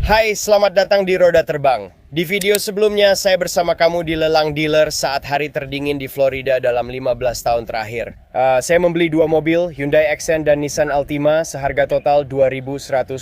Hai, selamat datang di Roda Terbang. Di video sebelumnya, saya bersama kamu di lelang dealer saat hari terdingin di Florida dalam 15 tahun terakhir. Saya membeli dua mobil, Hyundai Accent dan Nissan Altima, seharga total $2.120.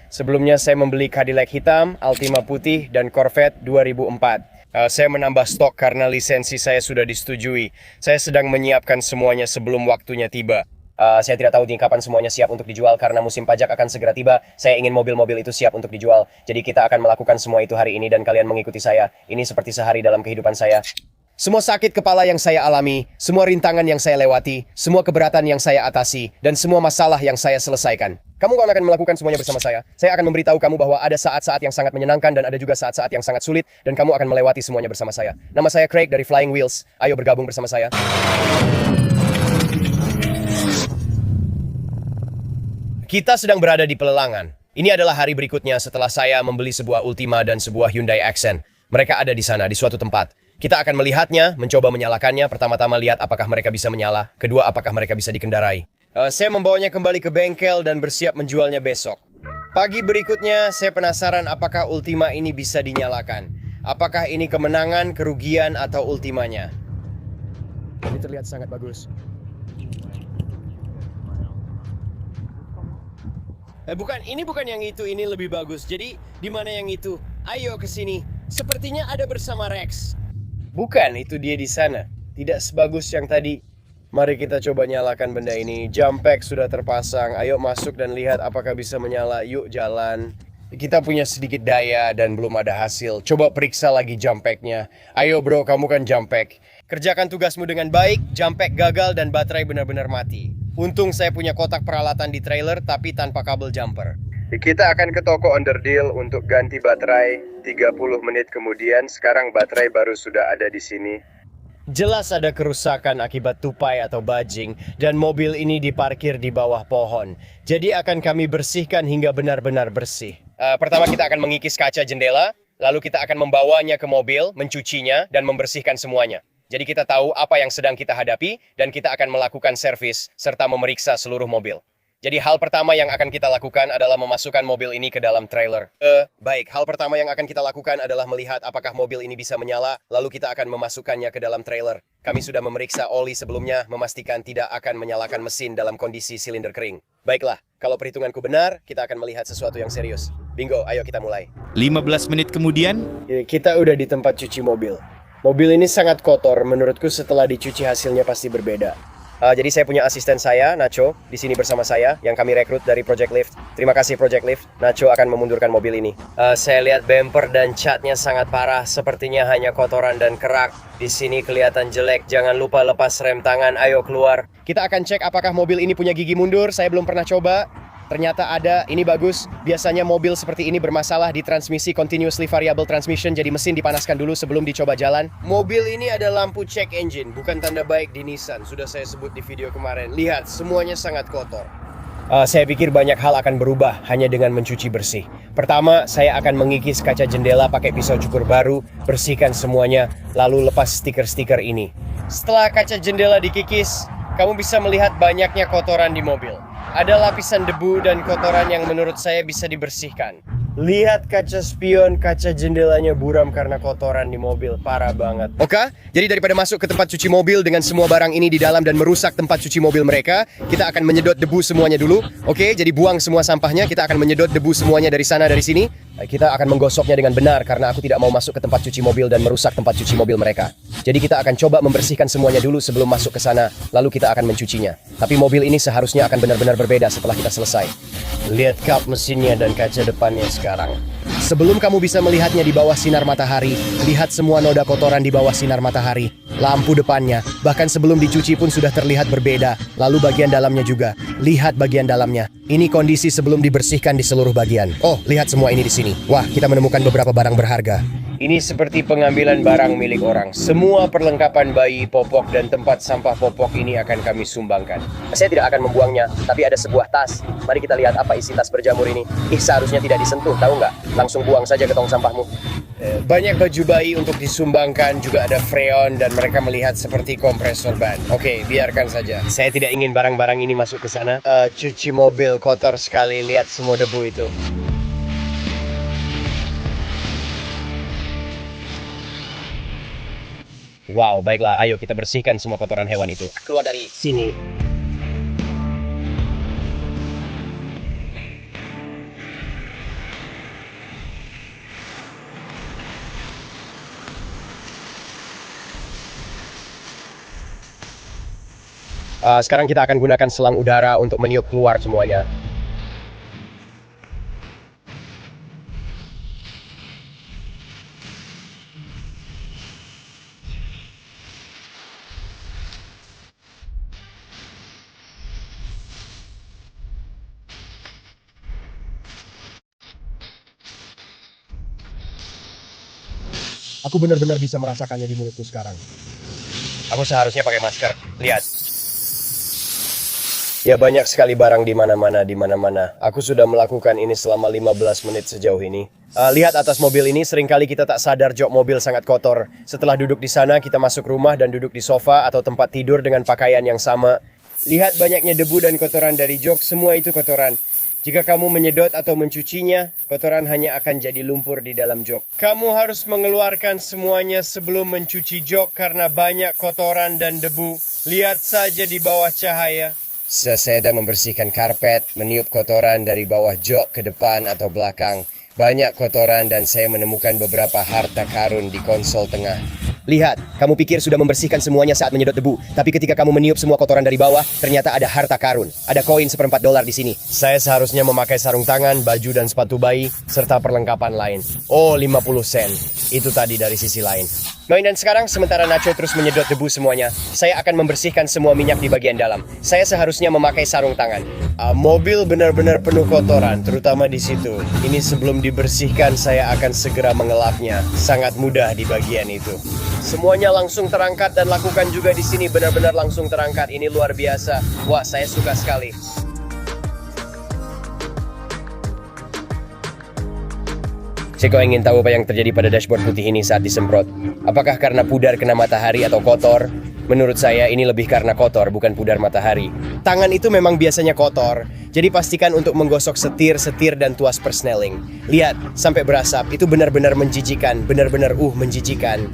Sebelumnya saya membeli Cadillac hitam, Altima putih, dan Corvette 2004. Saya menambah stok karena lisensi saya sudah disetujui. Saya sedang menyiapkan semuanya sebelum waktunya tiba. Saya tidak tahu nih kapan semuanya siap untuk dijual karena musim pajak akan segera tiba. Saya ingin mobil-mobil itu siap untuk dijual. Jadi kita akan melakukan semua itu hari ini dan kalian mengikuti saya. Ini seperti sehari dalam kehidupan saya. Semua sakit kepala yang saya alami, semua rintangan yang saya lewati, semua keberatan yang saya atasi, dan semua masalah yang saya selesaikan. Kamu akan melakukan semuanya bersama saya. Saya akan memberitahu kamu bahwa ada saat-saat yang sangat menyenangkan dan ada juga saat-saat yang sangat sulit, dan kamu akan melewati semuanya bersama saya. Nama saya Craig dari Flying Wheels. Ayo bergabung bersama saya. Kita sedang berada di pelelangan. Ini adalah hari berikutnya setelah saya membeli sebuah Ultima dan sebuah Hyundai Accent. Mereka ada di sana, di suatu tempat. Kita akan melihatnya, mencoba menyalakannya. Pertama-tama lihat apakah mereka bisa menyala. Kedua, apakah mereka bisa dikendarai. Saya membawanya kembali ke bengkel dan bersiap menjualnya besok. Pagi berikutnya, saya penasaran apakah Ultima ini bisa dinyalakan. Apakah ini kemenangan, kerugian, atau Ultimanya? Ini terlihat sangat bagus. Ini bukan yang itu, ini lebih bagus. Jadi, di mana yang itu? Ayo ke sini. Sepertinya ada bersama Rex. Bukan, itu dia di sana. Tidak sebagus yang tadi. Mari kita coba nyalakan benda ini. Jump pack sudah terpasang. Ayo masuk dan lihat apakah bisa menyala. Yuk jalan. Kita punya sedikit daya dan belum ada hasil. Coba periksa lagi jump packnya. Ayo bro, kamu kan jump pack. Kerjakan tugasmu dengan baik. Jump pack gagal dan baterai benar-benar mati. Untung saya punya kotak peralatan di trailer tapi tanpa kabel jumper. Kita akan ke toko Underdeal untuk ganti baterai. 30 menit kemudian, sekarang baterai baru sudah ada di sini. Jelas ada kerusakan akibat tupai atau bajing, dan mobil ini diparkir di bawah pohon. Jadi akan kami bersihkan hingga benar-benar bersih. Pertama kita akan mengikis kaca jendela, lalu kita akan membawanya ke mobil, mencucinya, dan membersihkan semuanya. Jadi kita tahu apa yang sedang kita hadapi, dan kita akan melakukan servis, serta memeriksa seluruh mobil. Jadi hal pertama yang akan kita lakukan adalah memasukkan mobil ini ke dalam trailer. Baik, hal pertama yang akan kita lakukan adalah melihat apakah mobil ini bisa menyala, lalu kita akan memasukkannya ke dalam trailer. Kami sudah memeriksa oli sebelumnya, memastikan tidak akan menyalakan mesin dalam kondisi silinder kering. Baiklah, kalau perhitunganku benar, kita akan melihat sesuatu yang serius. Bingo, ayo kita mulai. 15 menit kemudian, Kita udah di tempat cuci mobil. Mobil ini sangat kotor, menurutku setelah dicuci hasilnya pasti berbeda. Jadi saya punya asisten saya, Nacho, di sini bersama saya, yang kami rekrut dari Project Lift. Terima kasih Project Lift, Nacho akan memundurkan mobil ini. Saya lihat bumper dan catnya sangat parah, sepertinya hanya kotoran dan kerak. Di sini kelihatan jelek, jangan lupa lepas rem tangan, ayo keluar. Kita akan cek apakah mobil ini punya gigi mundur, saya belum pernah coba. Ternyata ada, ini bagus. Biasanya mobil seperti ini bermasalah di transmisi continuously variable transmission, jadi mesin dipanaskan dulu sebelum dicoba jalan. Mobil ini ada lampu check engine, bukan tanda baik di Nissan. Sudah saya sebut di video kemarin. Lihat, semuanya sangat kotor. Saya pikir banyak hal akan berubah hanya dengan mencuci bersih. Pertama, saya akan mengikis kaca jendela pakai pisau cukur baru, bersihkan semuanya, lalu lepas stiker-stiker ini. Setelah kaca jendela dikikis, kamu bisa melihat banyaknya kotoran di mobil. Ada lapisan debu dan kotoran yang menurut saya bisa dibersihkan. Lihat kaca spion, kaca jendelanya buram karena kotoran di mobil. Parah banget. Oke, jadi daripada masuk ke tempat cuci mobil dengan semua barang ini di dalam dan merusak tempat cuci mobil mereka, kita akan menyedot debu semuanya dulu. Oke, jadi buang semua sampahnya. Kita akan menyedot debu semuanya dari sana, dari sini. Kita akan menggosoknya dengan benar karena aku tidak mau masuk ke tempat cuci mobil dan merusak tempat cuci mobil mereka. Jadi kita akan coba membersihkan semuanya dulu sebelum masuk ke sana, lalu kita akan mencucinya. Tapi mobil ini seharusnya akan benar-benar berbeda setelah kita selesai. Lihat kap mesinnya dan kaca depannya sekarang. Sebelum kamu bisa melihatnya di bawah sinar matahari, lihat semua noda kotoran di bawah sinar matahari. Lampu depannya, bahkan sebelum dicuci pun sudah terlihat berbeda. Lalu bagian dalamnya juga. Lihat bagian dalamnya. Ini kondisi sebelum dibersihkan di seluruh bagian. Oh, lihat semua ini di sini. Wah, kita menemukan beberapa barang berharga. Ini seperti pengambilan barang milik orang. Semua perlengkapan bayi, popok, dan tempat sampah popok ini akan kami sumbangkan. Saya tidak akan membuangnya, tapi ada sebuah tas. Mari kita lihat apa isi tas berjamur ini. Seharusnya tidak disentuh, tahu nggak? Langsung buang saja ke tong sampahmu. Banyak baju bayi untuk disumbangkan, juga ada freon, dan mereka melihat seperti kompresor ban. Oke, biarkan saja. Saya tidak ingin barang-barang ini masuk ke sana. Cuci mobil kotor sekali, lihat semua debu itu. Wow, baiklah. Ayo kita bersihkan semua kotoran hewan itu. Keluar dari sini. Sekarang kita akan gunakan selang udara untuk meniup keluar semuanya. Aku benar-benar bisa merasakannya di mulutku sekarang. Aku seharusnya pakai masker. Lihat. Ya banyak sekali barang di mana-mana. Aku sudah melakukan ini selama 15 menit sejauh ini. Lihat atas mobil ini, seringkali kita tak sadar jok mobil sangat kotor. Setelah duduk di sana, kita masuk rumah dan duduk di sofa atau tempat tidur dengan pakaian yang sama. Lihat banyaknya debu dan kotoran dari jok, semua itu kotoran. Jika kamu menyedot atau mencucinya, kotoran hanya akan jadi lumpur di dalam jok. Kamu harus mengeluarkan semuanya sebelum mencuci jok karena banyak kotoran dan debu. Lihat saja di bawah cahaya. Saya sedang membersihkan karpet, meniup kotoran dari bawah jok ke depan atau belakang. Banyak kotoran dan saya menemukan beberapa harta karun di konsol tengah. Lihat, kamu pikir sudah membersihkan semuanya saat menyedot debu. Tapi ketika kamu meniup semua kotoran dari bawah, ternyata ada harta karun. Ada koin $1/4 di sini. Saya seharusnya memakai sarung tangan, baju dan sepatu bayi, serta perlengkapan lain. Oh, 50 sen. Itu tadi dari sisi lain. Dan sekarang sementara Nacho terus menyedot debu semuanya, saya akan membersihkan semua minyak di bagian dalam. Saya seharusnya memakai sarung tangan. Mobil benar-benar penuh kotoran, terutama di situ. Ini sebelum dibersihkan, saya akan segera mengelapnya. Sangat mudah di bagian itu. Semuanya langsung terangkat dan lakukan juga di sini, benar-benar langsung terangkat. Ini luar biasa. Wah, saya suka sekali. Ceko ingin tahu apa yang terjadi pada dashboard putih ini saat disemprot. Apakah karena pudar kena matahari atau kotor? Menurut saya ini lebih karena kotor, bukan pudar matahari. Tangan itu memang biasanya kotor, jadi pastikan untuk menggosok setir dan tuas persneling. Lihat, sampai berasap, itu benar-benar menjijikan, benar-benar menjijikan.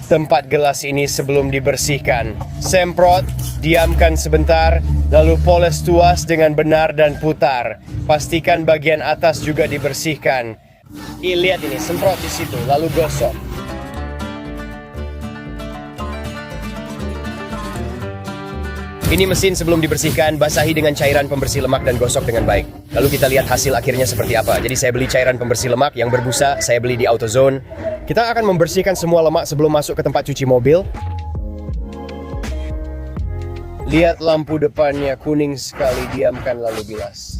Tempat gelas ini sebelum dibersihkan. Semprot, diamkan sebentar, lalu poles tuas dengan benar dan putar. Pastikan bagian atas juga dibersihkan. Lihat ini, semprot di situ, lalu gosok. Ini mesin sebelum dibersihkan, basahi dengan cairan pembersih lemak dan gosok dengan baik. Lalu kita lihat hasil akhirnya seperti apa. Jadi saya beli cairan pembersih lemak yang berbusa, saya beli di AutoZone. Kita akan membersihkan semua lemak sebelum masuk ke tempat cuci mobil. Lihat lampu depannya kuning sekali, diamkan lalu bilas.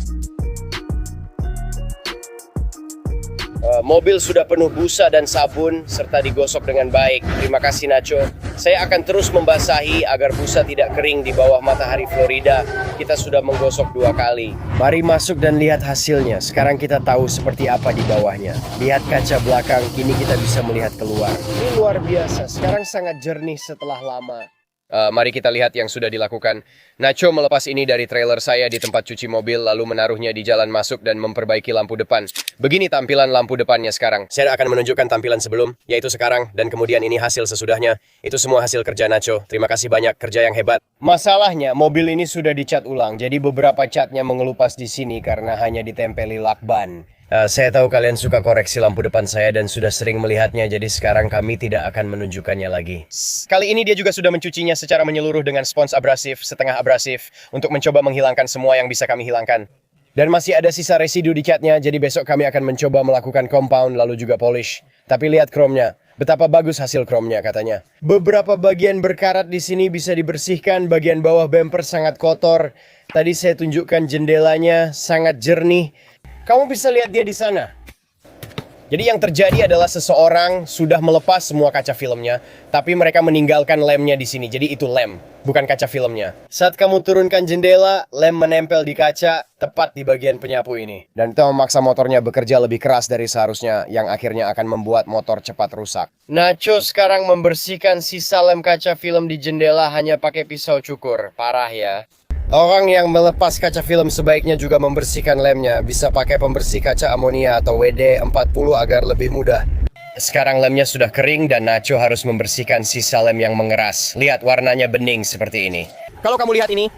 Mobil sudah penuh busa dan sabun serta digosok dengan baik. Terima kasih Nacho. Saya akan terus membasahi agar busa tidak kering di bawah matahari Florida. Kita sudah menggosok 2 kali. Mari masuk dan lihat hasilnya. Sekarang kita tahu seperti apa di bawahnya. Lihat kaca belakang, kini kita bisa melihat keluar. Ini luar biasa, sekarang sangat jernih setelah lama. Mari kita lihat yang sudah dilakukan. Nacho melepas ini dari trailer saya di tempat cuci mobil, lalu menaruhnya di jalan masuk dan memperbaiki lampu depan. Begini tampilan lampu depannya sekarang. Saya akan menunjukkan tampilan sebelum, yaitu sekarang, dan kemudian ini hasil sesudahnya. Itu semua hasil kerja Nacho. Terima kasih banyak, kerja yang hebat. Masalahnya, mobil ini sudah dicat ulang, jadi beberapa catnya mengelupas di sini karena hanya ditempeli lakban. Saya tahu kalian suka koreksi lampu depan saya dan sudah sering melihatnya, jadi sekarang kami tidak akan menunjukkannya lagi. Kali ini dia juga sudah mencucinya secara menyeluruh dengan spons abrasif, setengah abrasif, untuk mencoba menghilangkan semua yang bisa kami hilangkan. Dan masih ada sisa residu di catnya, jadi besok kami akan mencoba melakukan compound lalu juga polish. Tapi lihat chrome-nya. Betapa bagus hasil chrome-nya katanya. Beberapa bagian berkarat di sini bisa dibersihkan, bagian bawah bumper sangat kotor. Tadi saya tunjukkan jendelanya, sangat jernih. Kamu bisa lihat dia di sana. Jadi yang terjadi adalah seseorang sudah melepas semua kaca filmnya, tapi mereka meninggalkan lemnya di sini. Jadi itu lem, bukan kaca filmnya. Saat kamu turunkan jendela, lem menempel di kaca, tepat di bagian penyapu ini. Dan itu memaksa motornya bekerja lebih keras dari seharusnya, yang akhirnya akan membuat motor cepat rusak. Nacho sekarang membersihkan sisa lem kaca film di jendela hanya pakai pisau cukur. Parah ya. Orang yang melepas kaca film sebaiknya juga membersihkan lemnya. Bisa pakai pembersih kaca amonia atau WD-40 agar lebih mudah. Sekarang lemnya sudah kering dan Nacho harus membersihkan sisa lem yang mengeras. Lihat warnanya bening seperti ini. Kalau kamu lihat ini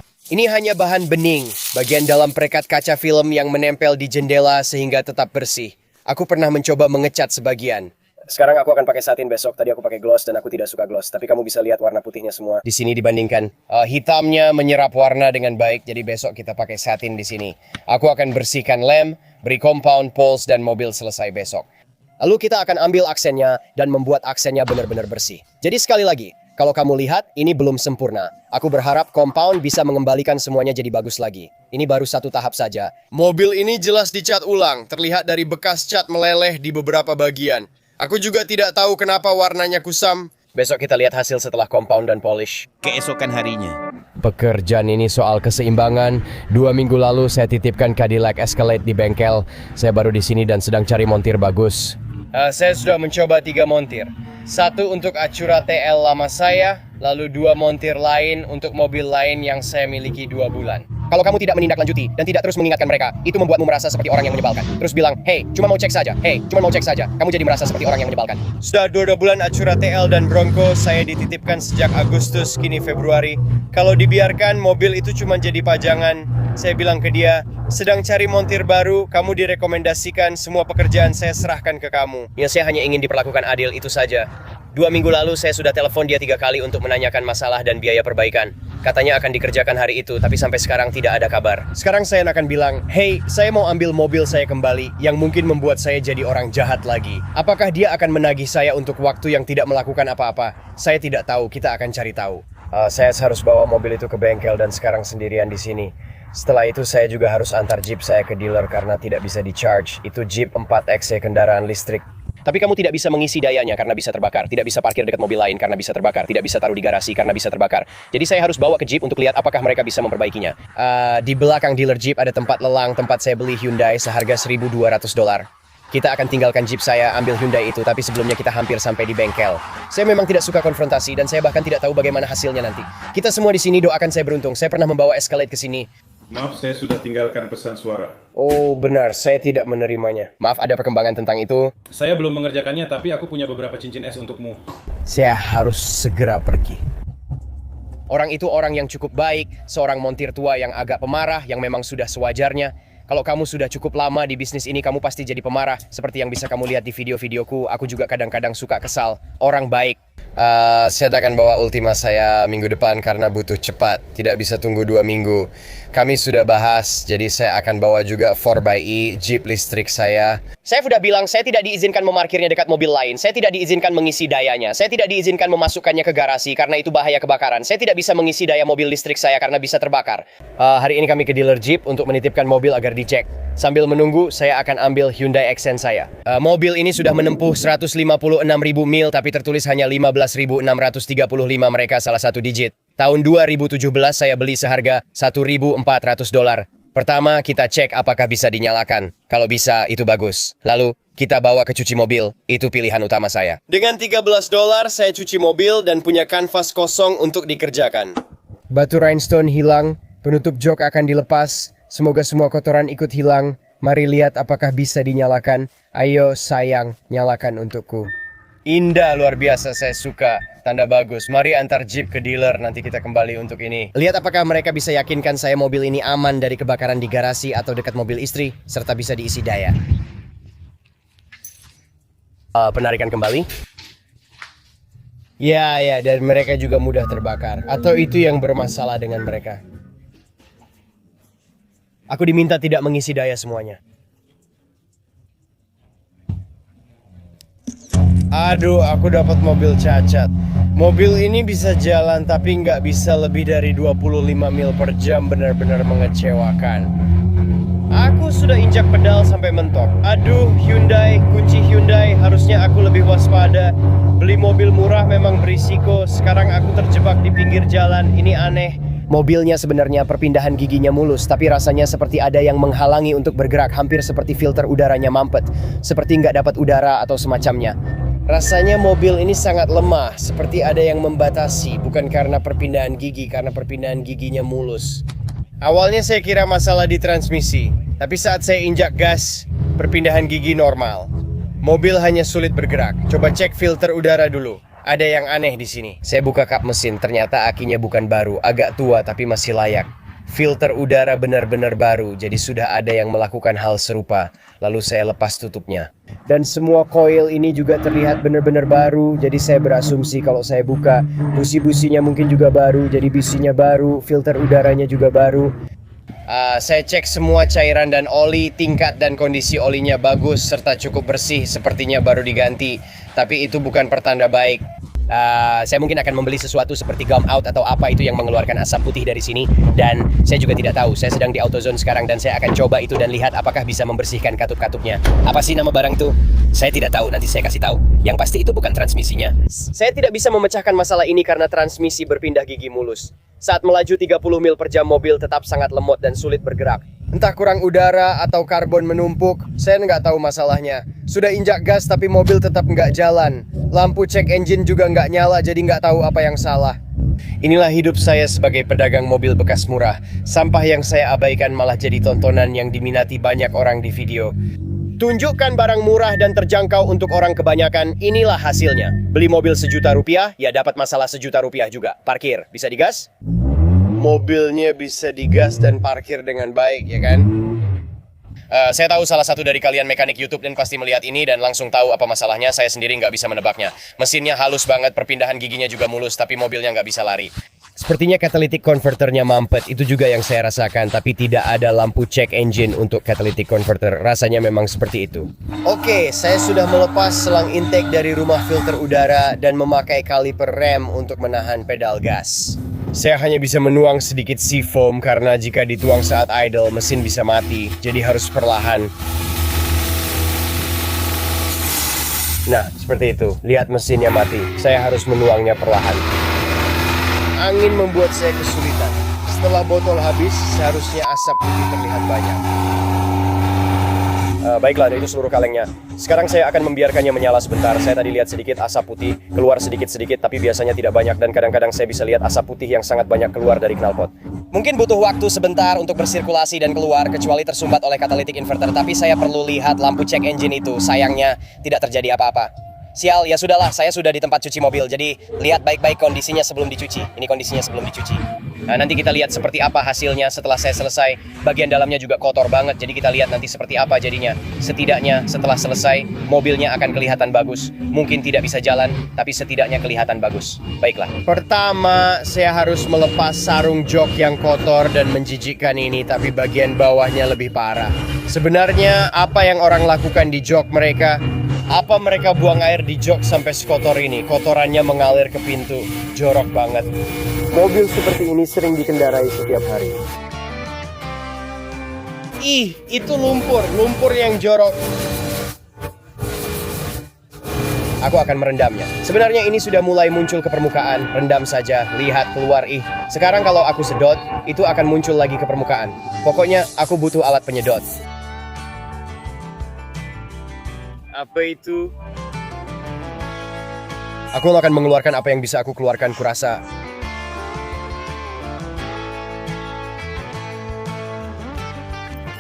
hanya bahan bening, bagian dalam perekat kaca film yang menempel di jendela sehingga tetap bersih. Aku pernah mencoba mengecat sebagian. Sekarang aku akan pakai satin besok. Tadi aku pakai gloss dan aku tidak suka gloss. Tapi kamu bisa lihat warna putihnya semua di sini dibandingkan hitamnya menyerap warna dengan baik. Jadi besok kita pakai satin di sini. Aku akan bersihkan lem, beri compound, poles, dan mobil selesai besok. Lalu kita akan ambil aksennya dan membuat aksennya benar-benar bersih. Jadi sekali lagi, kalau kamu lihat, ini belum sempurna. Aku berharap compound bisa mengembalikan semuanya jadi bagus lagi. Ini baru satu tahap saja. Mobil ini jelas dicat ulang. Terlihat dari bekas cat meleleh di beberapa bagian. Aku juga tidak tahu kenapa warnanya kusam. Besok kita lihat hasil setelah compound dan polish. Keesokan harinya. Pekerjaan ini soal keseimbangan. 2 minggu lalu saya titipkan Cadillac Escalade di bengkel. Saya baru di sini dan sedang cari montir bagus. Saya sudah mencoba 3 montir. 1 untuk Acura TL lama saya, lalu 2 montir lain untuk mobil lain yang saya miliki 2 bulan. Kalau kamu tidak menindaklanjuti dan tidak terus mengingatkan mereka, itu membuatmu merasa seperti orang yang menyebalkan. Terus bilang, hey, cuma mau cek saja. Hey, cuma mau cek saja. Kamu jadi merasa seperti orang yang menyebalkan. Sudah 2 bulan Acura TL dan Bronco saya dititipkan sejak Agustus, kini Februari. Kalau dibiarkan, mobil itu cuma jadi pajangan. Saya bilang ke dia, sedang cari montir baru, kamu direkomendasikan, semua pekerjaan saya serahkan ke kamu. Ya, saya hanya ingin diperlakukan adil, itu saja. 2 minggu lalu saya sudah telepon dia 3 kali untuk menanyakan masalah dan biaya perbaikan. Katanya akan dikerjakan hari itu, tapi sampai sekarang tidak ada kabar. Sekarang saya akan bilang, hey, saya mau ambil mobil saya kembali, yang mungkin membuat saya jadi orang jahat lagi. Apakah dia akan menagih saya untuk waktu yang tidak melakukan apa-apa? Saya tidak tahu, kita akan cari tahu. Saya harus bawa mobil itu ke bengkel dan sekarang sendirian di sini. Setelah itu saya juga harus antar Jeep saya ke dealer karena tidak bisa di-charge. Itu Jeep 4xe kendaraan listrik. Tapi kamu tidak bisa mengisi dayanya karena bisa terbakar. Tidak bisa parkir dekat mobil lain karena bisa terbakar. Tidak bisa taruh di garasi karena bisa terbakar. Jadi saya harus bawa ke Jeep untuk lihat apakah mereka bisa memperbaikinya. Di belakang dealer Jeep ada tempat lelang tempat saya beli Hyundai seharga $1.200. Kita akan tinggalkan Jeep saya, ambil Hyundai itu, tapi sebelumnya kita hampir sampai di bengkel. Saya memang tidak suka konfrontasi dan saya bahkan tidak tahu bagaimana hasilnya nanti. Kita semua di sini doakan saya beruntung. Saya pernah membawa Escalade ke sini. Maaf, saya sudah tinggalkan pesan suara. Oh benar, saya tidak menerimanya. Maaf, ada perkembangan tentang itu. Saya belum mengerjakannya, tapi aku punya beberapa cincin es untukmu. Saya harus segera pergi. Orang itu orang yang cukup baik, seorang montir tua yang agak pemarah, yang memang sudah sewajarnya. Kalau kamu sudah cukup lama di bisnis ini, kamu pasti jadi pemarah. Seperti yang bisa kamu lihat di video-videoku, aku juga kadang-kadang suka kesal. Orang baik. Saya akan bawa Ultima saya minggu depan karena butuh cepat. Tidak bisa tunggu 2 minggu. Kami sudah bahas, jadi saya akan bawa juga 4xe Jeep listrik saya. Saya sudah bilang, saya tidak diizinkan memarkirnya dekat mobil lain. Saya tidak diizinkan mengisi dayanya. Saya tidak diizinkan memasukkannya ke garasi karena itu bahaya kebakaran. Saya tidak bisa mengisi daya mobil listrik saya karena bisa terbakar. Hari ini kami ke dealer Jeep untuk menitipkan mobil agar dicek. Sambil menunggu, saya akan ambil Hyundai Accent saya. Mobil ini sudah menempuh 156.000 mil, tapi tertulis hanya 15.635 mereka salah satu digit. Tahun 2017 saya beli seharga $1.400. Pertama, kita cek apakah bisa dinyalakan. Kalau bisa, itu bagus. Lalu, kita bawa ke cuci mobil. Itu pilihan utama saya. Dengan $13, saya cuci mobil dan punya kanvas kosong untuk dikerjakan. Batu rhinestone hilang, penutup jok akan dilepas. Semoga semua kotoran ikut hilang. Mari lihat apakah bisa dinyalakan. Ayo sayang, nyalakan untukku. Indah, luar biasa, saya suka. Tanda bagus. Mari antar Jeep ke dealer, nanti kita kembali untuk ini. Lihat apakah mereka bisa yakinkan saya mobil ini aman dari kebakaran di garasi atau dekat mobil istri, serta bisa diisi daya. Penarikan kembali. Ya, dan mereka juga mudah terbakar. Atau itu yang bermasalah dengan mereka. Aku diminta tidak mengisi daya semuanya. Aduh, aku dapat mobil cacat. Mobil ini bisa jalan tapi nggak bisa lebih dari 25 mil per jam, benar-benar mengecewakan. Aku sudah injak pedal sampai mentok. Aduh, Hyundai, kunci Hyundai, harusnya aku lebih waspada. Beli mobil murah memang berisiko. Sekarang aku terjebak di pinggir jalan, ini aneh. Mobilnya sebenarnya perpindahan giginya mulus, tapi rasanya seperti ada yang menghalangi untuk bergerak, hampir seperti filter udaranya mampet. Seperti nggak dapat udara atau semacamnya. Rasanya mobil ini sangat lemah, seperti ada yang membatasi, bukan karena perpindahan gigi, karena perpindahan giginya mulus. Awalnya saya kira masalah di transmisi, tapi saat saya injak gas, perpindahan gigi normal. Mobil hanya sulit bergerak. Coba cek filter udara dulu. Ada yang aneh di sini. Saya buka kap mesin, ternyata akinya bukan baru, agak tua tapi masih layak. Filter udara benar-benar baru, jadi sudah ada yang melakukan hal serupa. Lalu saya lepas tutupnya. Dan semua coil ini juga terlihat benar-benar baru, jadi saya berasumsi kalau saya buka, busi-businya mungkin juga baru, jadi bisinya baru, filter udaranya juga baru. Saya cek semua cairan dan oli, tingkat dan kondisi olinya bagus serta cukup bersih, sepertinya baru diganti. Tapi itu bukan pertanda baik. Saya mungkin akan membeli sesuatu seperti gum out atau apa itu yang mengeluarkan asap putih dari sini. Dan saya juga tidak tahu, saya sedang di AutoZone sekarang dan saya akan coba itu dan lihat apakah bisa membersihkan katup-katupnya. Apa sih nama barang itu? Saya tidak tahu, nanti saya kasih tahu. Yang pasti itu bukan transmisinya. Saya tidak bisa memecahkan masalah ini karena transmisi berpindah gigi mulus. Saat melaju 30 mil per jam mobil tetap sangat lemot dan sulit bergerak. Entah kurang udara atau karbon menumpuk, saya nggak tahu masalahnya. Sudah injak gas tapi mobil tetap nggak jalan. Lampu cek engine juga nggak nyala jadi nggak tahu apa yang salah. Inilah hidup saya sebagai pedagang mobil bekas murah. Sampah yang saya abaikan malah jadi tontonan yang diminati banyak orang di video. Tunjukkan barang murah dan terjangkau untuk orang kebanyakan, inilah hasilnya. Beli mobil Rp1.000.000, ya dapat masalah Rp1.000.000 juga. Parkir, bisa digas? Mobilnya bisa digas dan parkir dengan baik, ya kan? Saya tahu salah satu dari kalian mekanik YouTube dan pasti melihat ini dan langsung tahu apa masalahnya. Saya sendiri nggak bisa menebaknya. Mesinnya halus banget, perpindahan giginya juga mulus, tapi mobilnya nggak bisa lari. Sepertinya catalytic converternya mampet, itu juga yang saya rasakan, tapi tidak ada lampu check engine untuk catalytic converter. Rasanya memang seperti itu. Oke, saya sudah melepas selang intake dari rumah filter udara dan memakai kaliper rem untuk menahan pedal gas. Saya hanya bisa menuang sedikit seafoam karena jika dituang saat idle, mesin bisa mati, jadi harus perlahan. Nah, seperti itu. Lihat mesinnya mati. Saya harus menuangnya perlahan. Angin membuat saya kesulitan. Setelah botol habis, seharusnya asap putih terlihat banyak. Baiklah, itu seluruh kalengnya. Sekarang saya akan membiarkannya menyala sebentar. Saya tadi lihat sedikit asap putih keluar sedikit-sedikit, tapi biasanya tidak banyak. Dan kadang-kadang saya bisa lihat asap putih yang sangat banyak keluar dari knalpot. Mungkin butuh waktu sebentar untuk bersirkulasi dan keluar, kecuali tersumbat oleh catalytic inverter. Tapi saya perlu lihat lampu check engine itu. Sayangnya, tidak terjadi apa-apa. Sial, ya sudahlah, saya sudah di tempat cuci mobil. Jadi, lihat baik-baik kondisinya sebelum dicuci. Ini kondisinya sebelum dicuci. Nah, nanti kita lihat seperti apa hasilnya setelah saya selesai. Bagian dalamnya juga kotor banget, jadi kita lihat nanti seperti apa jadinya. Setidaknya setelah selesai, mobilnya akan kelihatan bagus. Mungkin tidak bisa jalan, tapi setidaknya kelihatan bagus. Baiklah. Pertama, saya harus melepas sarung jok yang kotor dan menjijikkan ini, tapi bagian bawahnya lebih parah. Sebenarnya, apa yang orang lakukan di jok mereka? Apa mereka buang air di jok sampai sekotor ini? Kotorannya mengalir ke pintu. Jorok banget. Mobil seperti ini sering dikendarai setiap hari. Ih, itu lumpur. Lumpur yang jorok. Aku akan merendamnya. Sebenarnya ini sudah mulai muncul ke permukaan. Rendam saja. Lihat, keluar. Ih, sekarang kalau aku sedot, itu akan muncul lagi ke permukaan. Pokoknya, aku butuh alat penyedot. Apa itu? Aku akan mengeluarkan apa yang bisa aku keluarkan, kurasa.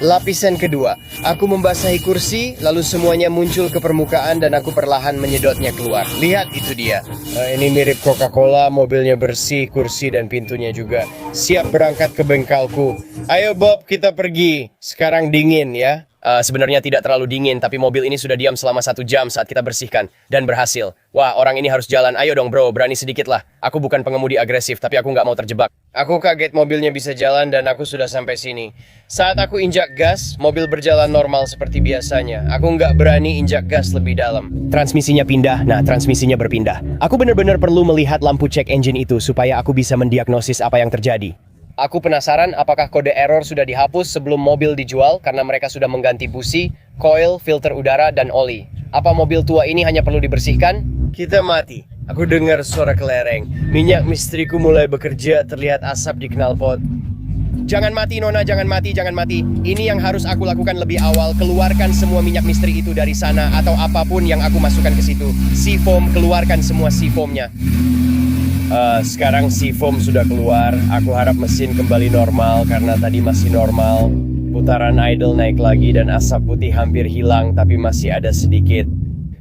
Lapisan kedua, aku membasahi kursi, lalu semuanya muncul ke permukaan dan aku perlahan menyedotnya keluar. Lihat, itu dia. Ini mirip Coca-Cola, mobilnya bersih, kursi dan pintunya juga. Siap berangkat ke bengkalku. Ayo Bob, kita pergi. Sekarang dingin ya. Sebenarnya tidak terlalu dingin, tapi mobil ini sudah diam selama 1 jam saat kita bersihkan. Dan berhasil. Wah, orang ini harus jalan. Ayo dong bro, berani sedikit lah. Aku bukan pengemudi agresif, tapi aku nggak mau terjebak. Aku kaget mobilnya bisa jalan dan aku sudah sampai sini. Saat aku injak gas, mobil berjalan normal seperti biasanya. Aku nggak berani injak gas lebih dalam. Transmisinya pindah, nah transmisinya berpindah. Aku benar-benar perlu melihat lampu check engine itu supaya aku bisa mendiagnosis apa yang terjadi. Aku penasaran apakah kode error sudah dihapus sebelum mobil dijual karena mereka sudah mengganti busi, coil, filter udara, dan oli. Apa mobil tua ini hanya perlu dibersihkan? Kita mati. Aku dengar suara kelereng. Minyak mistriku mulai bekerja, terlihat asap di knalpot. Jangan mati Nona, jangan mati, jangan mati. Ini yang harus aku lakukan lebih awal. Keluarkan semua minyak misteri itu dari sana atau apapun yang aku masukkan ke situ. Seafoam, keluarkan semua seafoamnya. Sekarang seafoam sudah keluar. Aku harap mesin kembali normal karena tadi masih normal. Putaran idle naik lagi dan asap putih hampir hilang tapi masih ada sedikit.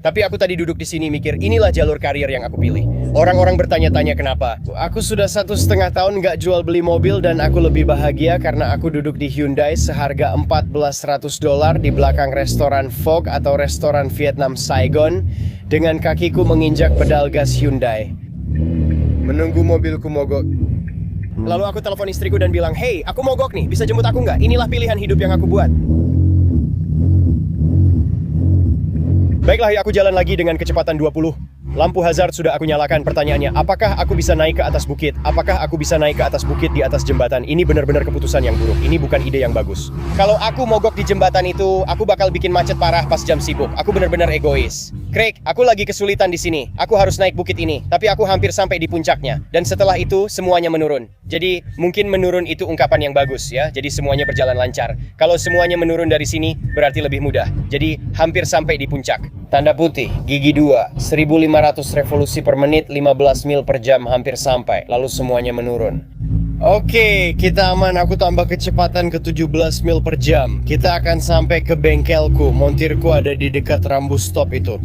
Tapi aku tadi duduk di sini mikir, inilah jalur karir yang aku pilih. Orang-orang bertanya-tanya kenapa. Aku sudah 1,5 tahun nggak jual beli mobil dan aku lebih bahagia karena aku duduk di Hyundai seharga $1,400 di belakang restoran Vogue atau restoran Vietnam Saigon dengan kakiku menginjak pedal gas Hyundai. Menunggu mobilku mogok. Lalu aku telepon istriku dan bilang, "Hey, aku mogok nih, bisa jemput aku nggak? Inilah pilihan hidup yang aku buat." Baiklah, aku jalan lagi dengan kecepatan 20. Lampu hazard sudah aku nyalakan. Pertanyaannya, apakah aku bisa naik ke atas bukit? Apakah aku bisa naik ke atas bukit di atas jembatan? Ini benar-benar keputusan yang buruk. Ini bukan ide yang bagus. Kalau aku mogok di jembatan itu, aku bakal bikin macet parah pas jam sibuk. Aku benar-benar egois. Craig, aku lagi kesulitan di sini. Aku harus naik bukit ini, tapi aku hampir sampai di puncaknya. Dan setelah itu, semuanya menurun. Jadi, mungkin menurun itu ungkapan yang bagus ya. Jadi semuanya berjalan lancar. Kalau semuanya menurun dari sini, berarti lebih mudah. Jadi, hampir sampai di puncak. Tanda putih, gigi 2, 1500 revolusi per menit, 15 mil per jam, hampir sampai. Lalu semuanya menurun. Oke, kita aman. Aku tambah kecepatan ke 17 mil per jam. Kita akan sampai ke bengkelku. Montirku ada di dekat rambu stop itu.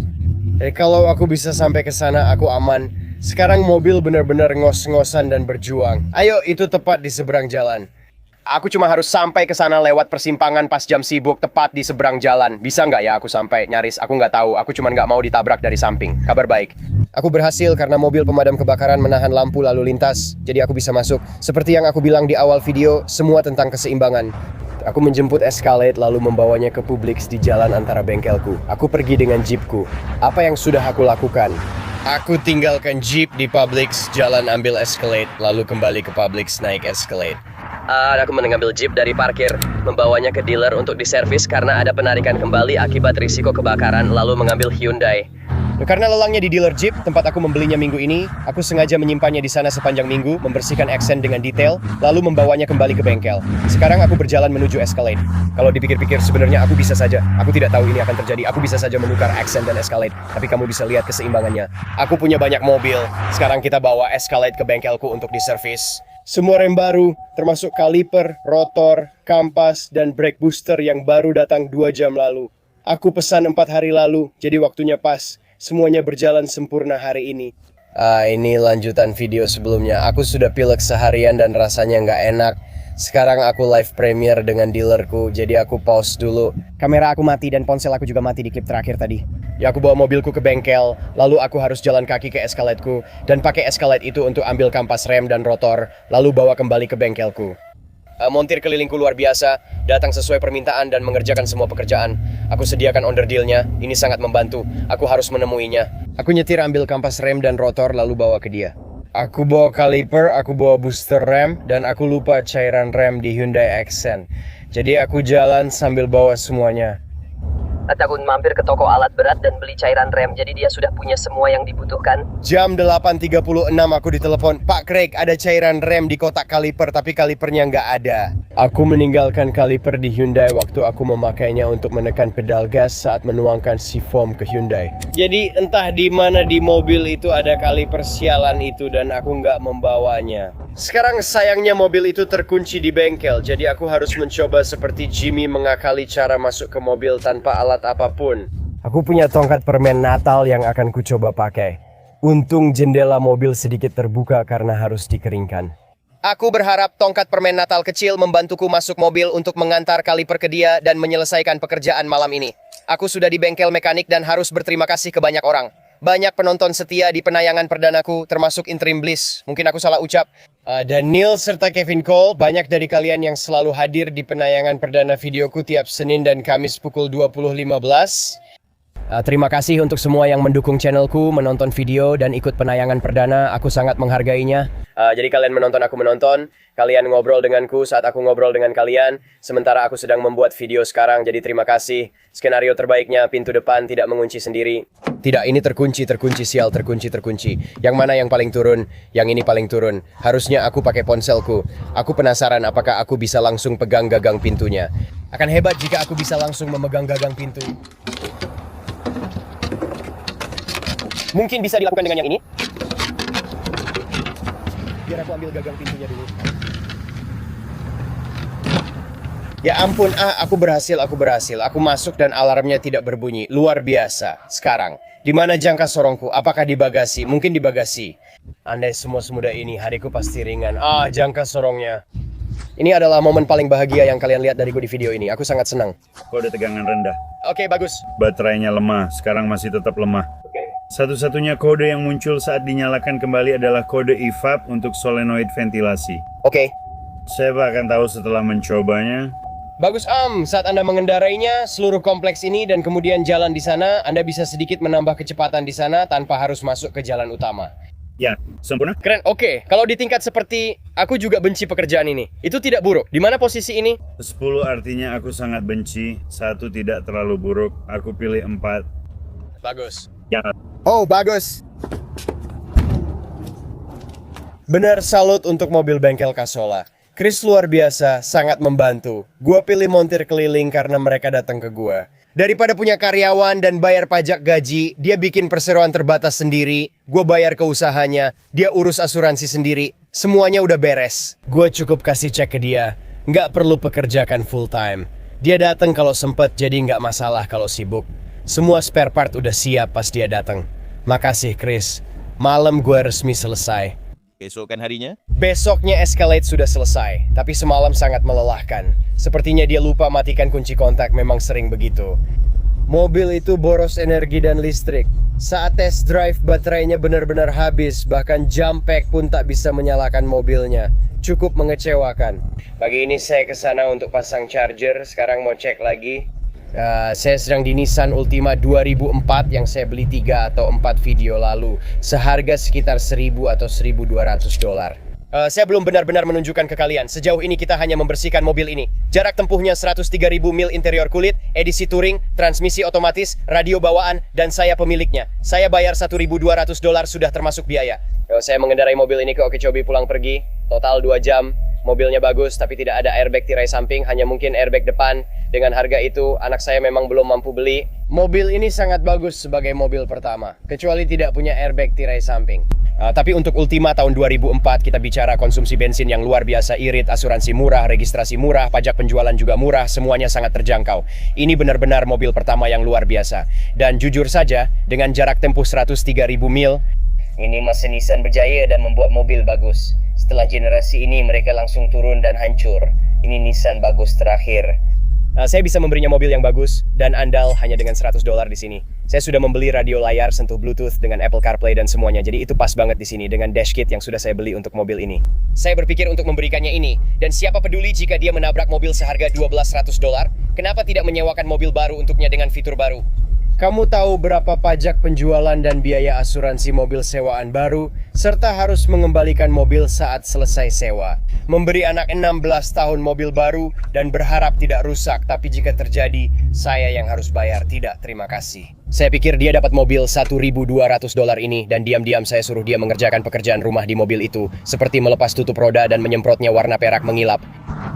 Kalau aku bisa sampai ke sana, aku aman. Sekarang mobil benar-benar ngos-ngosan dan berjuang. Ayo, itu tepat di seberang jalan. Aku cuma harus sampai ke sana lewat persimpangan pas jam sibuk tepat di seberang jalan. Bisa nggak ya aku sampai? Nyaris, aku nggak tahu. Aku cuma nggak mau ditabrak dari samping. Kabar baik. Aku berhasil karena mobil pemadam kebakaran menahan lampu lalu lintas. Jadi aku bisa masuk. Seperti yang aku bilang di awal video, semua tentang keseimbangan. Aku menjemput Escalade lalu membawanya ke Publix di jalan antara bengkelku. Aku pergi dengan jeepku. Apa yang sudah aku lakukan? Aku tinggalkan jeep di Publix, jalan ambil Escalade, lalu kembali ke Publix naik Escalade. Aku mengambil jeep dari parkir, membawanya ke dealer untuk diservis karena ada penarikan kembali akibat risiko kebakaran, lalu mengambil Hyundai. Karena lelangnya di dealer jeep, tempat aku membelinya minggu ini, aku sengaja menyimpannya di sana sepanjang minggu, membersihkan aksen dengan detail, lalu membawanya kembali ke bengkel. Sekarang aku berjalan menuju Escalade. Kalau dipikir-pikir sebenarnya aku bisa saja, aku tidak tahu ini akan terjadi, aku bisa saja menukar aksen dan Escalade, tapi kamu bisa lihat keseimbangannya. Aku punya banyak mobil, sekarang kita bawa Escalade ke bengkelku untuk diservis. Semua rem baru, termasuk kaliper, rotor, kampas, dan brake booster yang baru datang 2 jam lalu. Aku pesan 4 hari lalu, jadi waktunya pas. Semuanya berjalan sempurna hari ini. Ini lanjutan video sebelumnya. Aku sudah pilek seharian dan rasanya nggak enak. Sekarang aku live premiere dengan dealerku, jadi aku pause dulu. Kamera aku mati dan ponsel aku juga mati di klip terakhir tadi. Ya, aku bawa mobilku ke bengkel, lalu aku harus jalan kaki ke Escaladeku, dan pakai Escalade itu untuk ambil kampas rem dan rotor, lalu bawa kembali ke bengkelku. Montir kelilingku luar biasa, datang sesuai permintaan dan mengerjakan semua pekerjaan. Aku sediakan onderdilnya, ini sangat membantu. Aku harus menemuinya. Aku nyetir ambil kampas rem dan rotor lalu bawa ke dia. Aku bawa kaliper, aku bawa booster rem, dan aku lupa cairan rem di Hyundai Accent. Jadi aku jalan sambil bawa semuanya. Aku mampir ke toko alat berat dan beli cairan rem, jadi dia sudah punya semua yang dibutuhkan. Jam 8.36 aku ditelepon, "Pak Craig, ada cairan rem di kotak kaliper, tapi kalipernya nggak ada." Aku meninggalkan kaliper di Hyundai waktu aku memakainya untuk menekan pedal gas saat menuangkan si foam ke Hyundai. Jadi entah di mana di mobil itu ada kaliper sialan itu dan aku nggak membawanya. Sekarang sayangnya mobil itu terkunci di bengkel, jadi aku harus mencoba seperti Jimmy mengakali cara masuk ke mobil tanpa alat apapun. Aku punya tongkat permen Natal yang akan kucoba pakai. Untung jendela mobil sedikit terbuka karena harus dikeringkan. Aku berharap tongkat permen Natal kecil membantuku masuk mobil untuk mengantar kaliper ke dia dan menyelesaikan pekerjaan malam ini. Aku sudah di bengkel mekanik dan harus berterima kasih ke banyak orang. Banyak penonton setia di penayangan perdanaku, termasuk Interim Bliss. Mungkin aku salah ucap. Dan Neil serta Kevin Cole, banyak dari kalian yang selalu hadir di penayangan perdana videoku tiap Senin dan Kamis pukul 20.15. Terima kasih untuk semua yang mendukung channelku, menonton video, dan ikut penayangan perdana. Aku sangat menghargainya. Jadi kalian menonton, aku menonton. Kalian ngobrol denganku saat aku ngobrol dengan kalian. Sementara aku sedang membuat video sekarang, jadi terima kasih. Skenario terbaiknya, pintu depan tidak mengunci sendiri. Tidak, ini terkunci, sial, terkunci. Yang mana yang paling turun? Yang ini paling turun. Harusnya aku pakai ponselku. Aku penasaran apakah aku bisa langsung pegang gagang pintunya. Akan hebat jika aku bisa langsung memegang gagang pintu. Mungkin bisa dilakukan dengan yang ini. Biar aku ambil gagang pintunya dulu. Ya ampun, aku berhasil. Aku masuk dan alarmnya tidak berbunyi. Luar biasa. Sekarang, di mana jangka sorongku? Apakah di bagasi? Mungkin di bagasi. Andai semua semudah ini, hariku pasti ringan. Jangka sorongnya. Ini adalah momen paling bahagia yang kalian lihat dariku di video ini. Aku sangat senang. Kode tegangan rendah. Oke, bagus. Baterainya lemah, sekarang masih tetap lemah. Satu-satunya kode yang muncul saat dinyalakan kembali adalah kode EVAP untuk solenoid ventilasi. Oke. Saya akan tahu setelah mencobanya. Bagus, saat Anda mengendarainya, seluruh kompleks ini dan kemudian jalan di sana, Anda bisa sedikit menambah kecepatan di sana tanpa harus masuk ke jalan utama. Ya, sempurna. Keren, oke. Kalau di tingkat seperti, aku juga benci pekerjaan ini. Itu tidak buruk. Di mana posisi ini? 10 artinya aku sangat benci, 1 tidak terlalu buruk, aku pilih 4. Bagus. Ya, Oh, bagus. Benar, salut untuk mobil bengkel Casola. Chris luar biasa, sangat membantu. Gua pilih montir keliling karena mereka datang ke gua. Daripada punya karyawan dan bayar pajak gaji, dia bikin perseroan terbatas sendiri. Gua bayar ke usahanya, dia urus asuransi sendiri. Semuanya udah beres. Gua cukup kasih cek ke dia. Nggak perlu pekerjakan full time. Dia datang kalau sempet, jadi nggak masalah kalau sibuk. Semua spare part udah siap pas dia datang. Makasih Chris. Malam gue resmi selesai. Keesokan harinya, Besoknya Escalade sudah selesai, tapi semalam sangat melelahkan. Sepertinya dia lupa matikan kunci kontak, memang sering begitu. Mobil itu boros energi dan listrik. Saat test drive baterainya benar-benar habis, bahkan jam pack pun tak bisa menyalakan mobilnya. Cukup mengecewakan. Pagi ini saya ke sana untuk pasang charger, sekarang mau cek lagi. Saya sedang di Nissan Ultima 2004 yang saya beli 3 atau 4 video lalu. Seharga sekitar 1.000 atau 1.200 dolar. Saya belum benar-benar menunjukkan ke kalian. Sejauh ini kita hanya membersihkan mobil ini. Jarak tempuhnya 103.000 mil interior kulit, edisi touring, transmisi otomatis, radio bawaan, dan saya pemiliknya. Saya bayar 1.200 dolar sudah termasuk biaya. Saya mengendarai mobil ini ke Okeechobee pulang pergi. Total 2 jam. Mobilnya bagus, tapi tidak ada airbag tirai samping, hanya mungkin airbag depan. Dengan harga itu, anak saya memang belum mampu beli. Mobil ini sangat bagus sebagai mobil pertama, kecuali tidak punya airbag tirai samping. Tapi untuk Ultima tahun 2004, kita bicara konsumsi bensin yang luar biasa irit, asuransi murah, registrasi murah, pajak penjualan juga murah, semuanya sangat terjangkau. Ini benar-benar mobil pertama yang luar biasa. Dan jujur saja, dengan jarak tempuh 103.000 mil, ini mesin Nissan berjaya dan membuat mobil bagus. Setelah generasi ini mereka langsung turun dan hancur. Ini Nissan bagus terakhir. Saya bisa memberinya mobil yang bagus dan andal hanya dengan 100 dolar di sini. Saya sudah membeli radio layar sentuh Bluetooth dengan Apple CarPlay dan semuanya. Jadi itu pas banget di sini dengan dash kit yang sudah saya beli untuk mobil ini. Saya berpikir untuk memberikannya ini. Dan siapa peduli jika dia menabrak mobil seharga 1.200 dolar? Kenapa tidak menyewakan mobil baru untuknya dengan fitur baru? Kamu tahu berapa pajak penjualan dan biaya asuransi mobil sewaan baru, serta harus mengembalikan mobil saat selesai sewa. Memberi anak 16 tahun mobil baru dan berharap tidak rusak, tapi jika terjadi, saya yang harus bayar. Tidak, terima kasih. Saya pikir dia dapat mobil 1.200 dolar ini dan diam-diam saya suruh dia mengerjakan pekerjaan rumah di mobil itu, seperti melepas tutup roda dan menyemprotnya warna perak mengilap.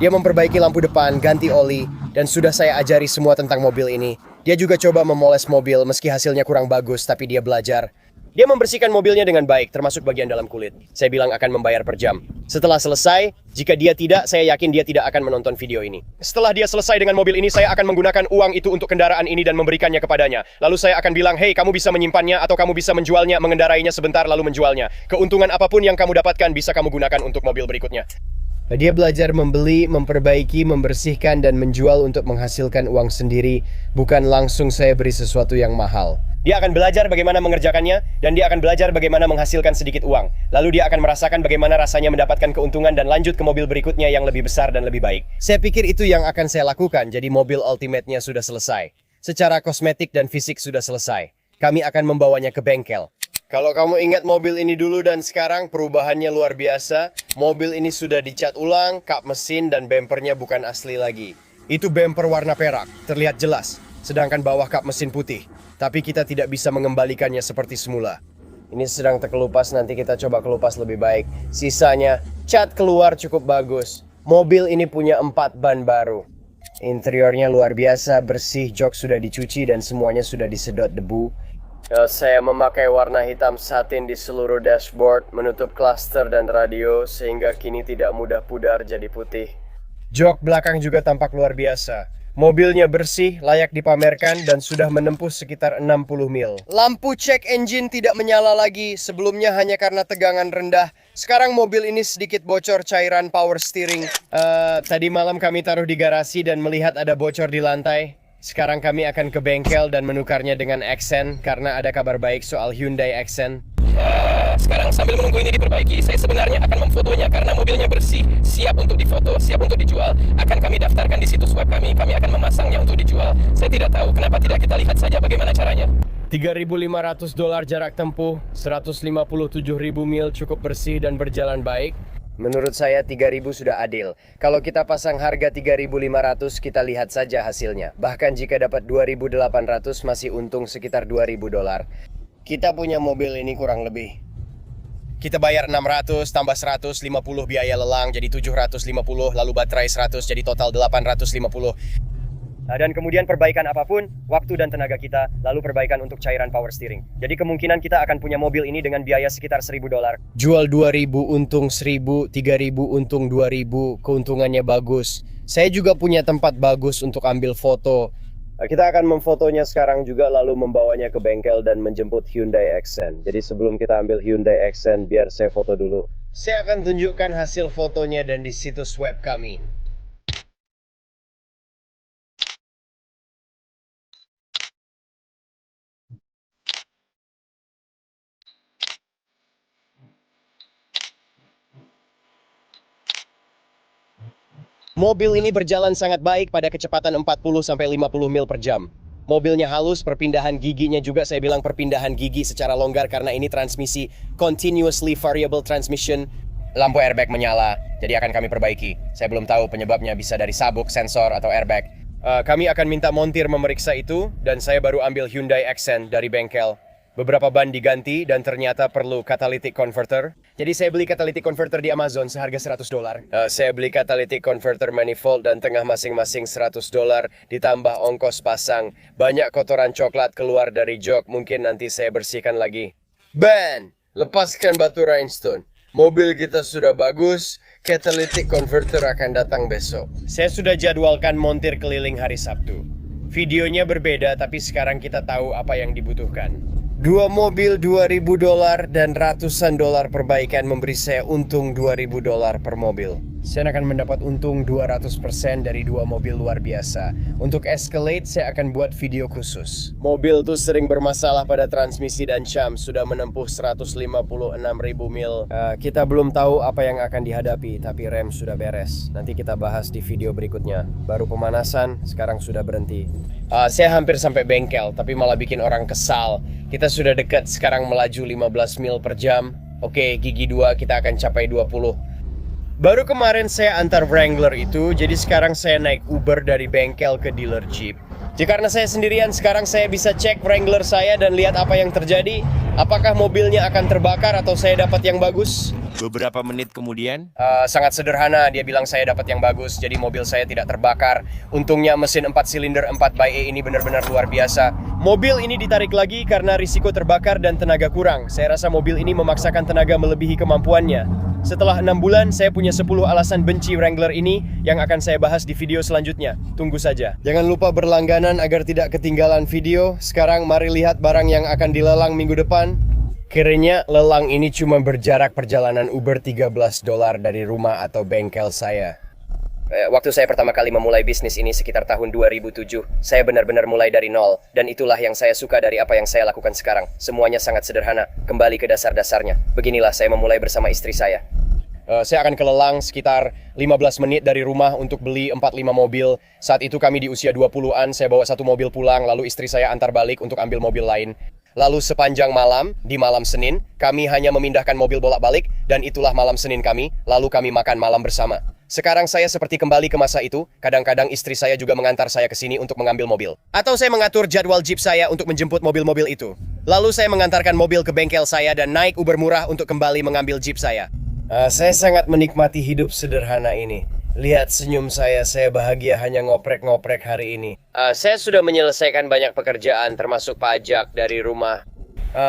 Dia memperbaiki lampu depan, ganti oli, dan sudah saya ajari semua tentang mobil ini. Dia juga coba memoles mobil meski hasilnya kurang bagus, tapi dia belajar. Dia membersihkan mobilnya dengan baik, termasuk bagian dalam kulit. Saya bilang akan membayar per jam. Setelah selesai, jika dia tidak, saya yakin dia tidak akan menonton video ini. Setelah dia selesai dengan mobil ini, saya akan menggunakan uang itu untuk kendaraan ini dan memberikannya kepadanya. Lalu saya akan bilang, hey, kamu bisa menyimpannya atau kamu bisa menjualnya, mengendarainya sebentar lalu menjualnya. Keuntungan apapun yang kamu dapatkan bisa kamu gunakan untuk mobil berikutnya. Dia belajar membeli, memperbaiki, membersihkan, dan menjual untuk menghasilkan uang sendiri, bukan langsung saya beri sesuatu yang mahal. Dia akan belajar bagaimana mengerjakannya, dan dia akan belajar bagaimana menghasilkan sedikit uang. Lalu dia akan merasakan bagaimana rasanya mendapatkan keuntungan dan lanjut ke mobil berikutnya yang lebih besar dan lebih baik. Saya pikir itu yang akan saya lakukan, jadi mobil Ultimate-nya sudah selesai. Secara kosmetik dan fisik sudah selesai. Kami akan membawanya ke bengkel. Kalau kamu ingat mobil ini dulu dan sekarang, perubahannya luar biasa. Mobil ini sudah dicat ulang, kap mesin dan bempernya bukan asli lagi. Itu bemper warna perak, terlihat jelas. Sedangkan bawah kap mesin putih. Tapi kita tidak bisa mengembalikannya seperti semula. Ini sedang terkelupas, nanti kita coba kelupas lebih baik. Sisanya, cat keluar cukup bagus. Mobil ini punya 4 ban baru. Interiornya luar biasa, bersih, jok sudah dicuci dan semuanya sudah disedot debu. Saya memakai warna hitam satin di seluruh dashboard, menutup klaster dan radio, sehingga kini tidak mudah pudar jadi putih. Jok belakang juga tampak luar biasa. Mobilnya bersih, layak dipamerkan, dan sudah menempuh sekitar 60 mil. Lampu check engine tidak menyala lagi, sebelumnya hanya karena tegangan rendah. Sekarang mobil ini sedikit bocor cairan power steering. Tadi malam kami taruh di garasi dan melihat ada bocor di lantai. Sekarang kami akan ke bengkel dan menukarnya dengan Accent karena ada kabar baik soal Hyundai Accent. Sekarang sambil menunggu ini diperbaiki, saya sebenarnya akan memfotonya karena mobilnya bersih, siap untuk difoto, siap untuk dijual. Akan kami daftarkan di situs web kami akan memasangnya untuk dijual. Saya tidak tahu kenapa tidak kita lihat saja bagaimana caranya. $3.500 jarak tempuh, 157.000 mil cukup bersih dan berjalan baik. Menurut saya 3.000 sudah adil. Kalau kita pasang harga 3.500, kita lihat saja hasilnya. Bahkan jika dapat 2.800 masih untung sekitar $2.000. Kita punya mobil ini kurang lebih. Kita bayar 600 tambah 150 biaya lelang jadi 750, lalu baterai 100 jadi total 850. Dan kemudian perbaikan apapun, waktu dan tenaga kita, lalu perbaikan untuk cairan power steering. Jadi kemungkinan kita akan punya mobil ini dengan biaya sekitar $1.000. Jual 2.000 untung 1.000, 3.000 untung 2.000, keuntungannya bagus. Saya juga punya tempat bagus untuk ambil foto. Kita akan memfotonya sekarang juga lalu membawanya ke bengkel dan menjemput Hyundai Accent. Jadi sebelum kita ambil Hyundai Accent, biar saya foto dulu. Saya akan tunjukkan hasil fotonya dan di situs web kami. Mobil ini berjalan sangat baik pada kecepatan 40-50 mil per jam. Mobilnya halus, perpindahan giginya juga saya bilang perpindahan gigi secara longgar karena ini transmisi continuously variable transmission. Lampu airbag menyala, jadi akan kami perbaiki. Saya belum tahu penyebabnya, bisa dari sabuk, sensor, atau airbag. Kami akan minta montir memeriksa itu dan saya baru ambil Hyundai Accent dari bengkel. Beberapa ban diganti dan ternyata perlu catalytic converter. Jadi saya beli catalytic converter di Amazon seharga $100. Saya beli catalytic converter manifold dan tengah masing-masing $100 ditambah ongkos pasang. Banyak kotoran coklat keluar dari jok, mungkin nanti saya bersihkan lagi. Ben, lepaskan batu rhinestone. Mobil kita sudah bagus, catalytic converter akan datang besok. Saya sudah jadwalkan montir keliling hari Sabtu. Videonya berbeda tapi sekarang kita tahu apa yang dibutuhkan. Dua mobil $2.000 dan ratusan dolar perbaikan memberi saya untung $2.000 per mobil. Saya akan mendapat untung 200% dari dua mobil luar biasa. Untuk Escalade saya akan buat video khusus. Mobil tuh sering bermasalah pada transmisi dan sham, sudah menempuh 156.000 mil. Kita belum tahu apa yang akan dihadapi, tapi rem sudah beres. Nanti kita bahas di video berikutnya. Baru pemanasan, sekarang sudah berhenti. Saya hampir sampai bengkel, tapi malah bikin orang kesal. Kita sudah dekat, sekarang melaju 15 mil per jam. Oke, gigi 2 kita akan capai 20. Baru kemarin saya antar Wrangler itu, jadi sekarang saya naik Uber dari bengkel ke dealer Jeep. Jadi karena saya sendirian, sekarang saya bisa cek Wrangler saya dan lihat apa yang terjadi. Apakah mobilnya akan terbakar atau saya dapat yang bagus? Beberapa menit kemudian, Sangat sederhana, dia bilang saya dapat yang bagus, jadi mobil saya tidak terbakar. Untungnya mesin 4 silinder 4xe ini benar-benar luar biasa. Mobil ini ditarik lagi karena risiko terbakar dan tenaga kurang. Saya rasa mobil ini memaksakan tenaga melebihi kemampuannya. Setelah 6 bulan, saya punya 10 alasan benci Wrangler ini yang akan saya bahas di video selanjutnya. Tunggu saja. Jangan lupa berlangganan agar tidak ketinggalan video. Sekarang mari lihat barang yang akan dilelang minggu depan. Kiranya lelang ini cuma berjarak perjalanan Uber $13 dari rumah atau bengkel saya. Waktu saya pertama kali memulai bisnis ini sekitar tahun 2007, saya benar-benar mulai dari nol. Dan itulah yang saya suka dari apa yang saya lakukan sekarang. Semuanya sangat sederhana, kembali ke dasar-dasarnya. Beginilah saya memulai bersama istri saya. Saya akan ke lelang sekitar 15 menit dari rumah untuk beli 4-5 mobil. Saat itu kami di usia 20-an, saya bawa satu mobil pulang, lalu istri saya antar balik untuk ambil mobil lain. Lalu sepanjang malam, di malam Senin, kami hanya memindahkan mobil bolak-balik, dan itulah malam Senin kami, lalu kami makan malam bersama. Sekarang saya seperti kembali ke masa itu, kadang-kadang istri saya juga mengantar saya ke sini untuk mengambil mobil. Atau saya mengatur jadwal Jeep saya untuk menjemput mobil-mobil itu. Lalu saya mengantarkan mobil ke bengkel saya dan naik Uber murah untuk kembali mengambil Jeep saya. Saya sangat menikmati hidup sederhana ini. Lihat senyum saya bahagia hanya ngoprek-ngoprek hari ini. Saya sudah menyelesaikan banyak pekerjaan termasuk pajak dari rumah.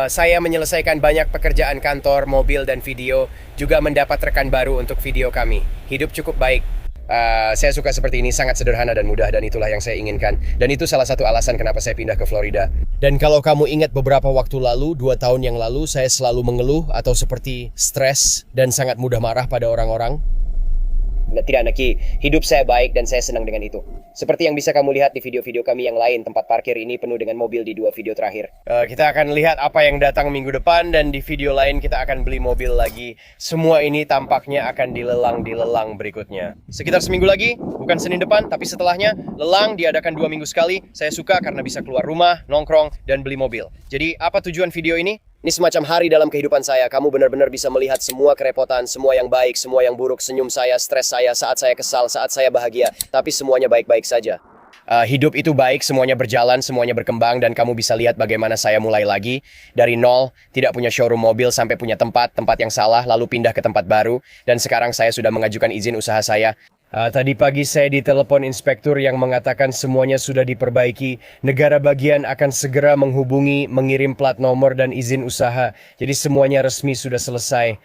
Saya menyelesaikan banyak pekerjaan kantor, mobil, dan video. Juga mendapat rekan baru untuk video kami. Hidup cukup baik. Saya suka seperti ini, sangat sederhana dan mudah, dan itulah yang saya inginkan. Dan itu salah satu alasan kenapa saya pindah ke Florida. Dan kalau kamu ingat beberapa waktu lalu, 2 tahun yang lalu, saya selalu mengeluh atau seperti stres dan sangat mudah marah pada orang-orang. Tidak, Naki. Hidup saya baik dan saya senang dengan itu. Seperti yang bisa kamu lihat di video-video kami yang lain, tempat parkir ini penuh dengan mobil di 2 video terakhir. Kita akan lihat apa yang datang minggu depan, dan di video lain kita akan beli mobil lagi. Semua ini tampaknya akan dilelang di lelang berikutnya. Sekitar seminggu lagi, bukan Senin depan, tapi setelahnya, lelang diadakan 2 minggu sekali. Saya suka karena bisa keluar rumah, nongkrong, dan beli mobil. Jadi, apa tujuan video ini? Ini semacam hari dalam kehidupan saya. Kamu benar-benar bisa melihat semua kerepotan, semua yang baik, semua yang buruk, senyum saya, stres saya, saat saya kesal, saat saya bahagia. Tapi semuanya baik-baik saja. Hidup itu baik, semuanya berjalan, semuanya berkembang, dan kamu bisa lihat bagaimana saya mulai lagi. Dari nol, tidak punya showroom mobil, sampai punya tempat yang salah, lalu pindah ke tempat baru. Dan sekarang saya sudah mengajukan izin usaha saya. Tadi pagi saya ditelepon inspektur yang mengatakan semuanya sudah diperbaiki. Negara bagian akan segera menghubungi, mengirim plat nomor dan izin usaha. Jadi semuanya resmi sudah selesai.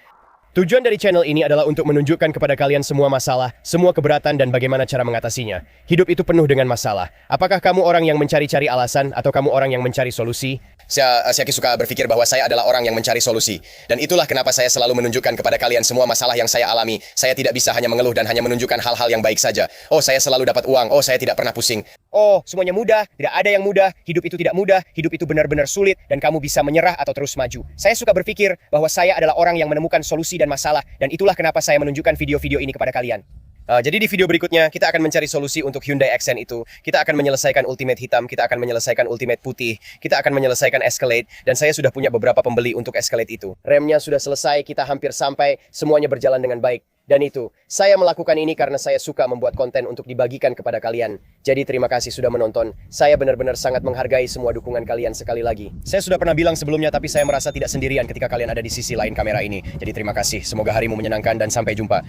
Tujuan dari channel ini adalah untuk menunjukkan kepada kalian semua masalah, semua keberatan, dan bagaimana cara mengatasinya. Hidup itu penuh dengan masalah. Apakah kamu orang yang mencari-cari alasan atau kamu orang yang mencari solusi? Saya suka berpikir bahwa saya adalah orang yang mencari solusi. Dan itulah kenapa saya selalu menunjukkan kepada kalian semua masalah yang saya alami. Saya tidak bisa hanya mengeluh dan hanya menunjukkan hal-hal yang baik saja. Oh, saya selalu dapat uang. Oh, saya tidak pernah pusing. Oh, semuanya mudah. Tidak ada yang mudah. Hidup itu tidak mudah. Hidup itu benar-benar sulit. Dan kamu bisa menyerah atau terus maju. Saya suka berpikir bahwa saya adalah orang yang menemukan solusi dan masalah. Dan itulah kenapa saya menunjukkan video-video ini kepada kalian. Jadi di video berikutnya, kita akan mencari solusi untuk Hyundai Accent itu. Kita akan menyelesaikan Ultimate hitam, kita akan menyelesaikan Ultimate putih, kita akan menyelesaikan Escalade, dan saya sudah punya beberapa pembeli untuk Escalade itu. Remnya sudah selesai, kita hampir sampai, semuanya berjalan dengan baik. Dan itu, saya melakukan ini karena saya suka membuat konten untuk dibagikan kepada kalian. Jadi terima kasih sudah menonton. Saya benar-benar sangat menghargai semua dukungan kalian sekali lagi. Saya sudah pernah bilang sebelumnya, tapi saya merasa tidak sendirian ketika kalian ada di sisi lain kamera ini. Jadi terima kasih, semoga harimu menyenangkan dan sampai jumpa.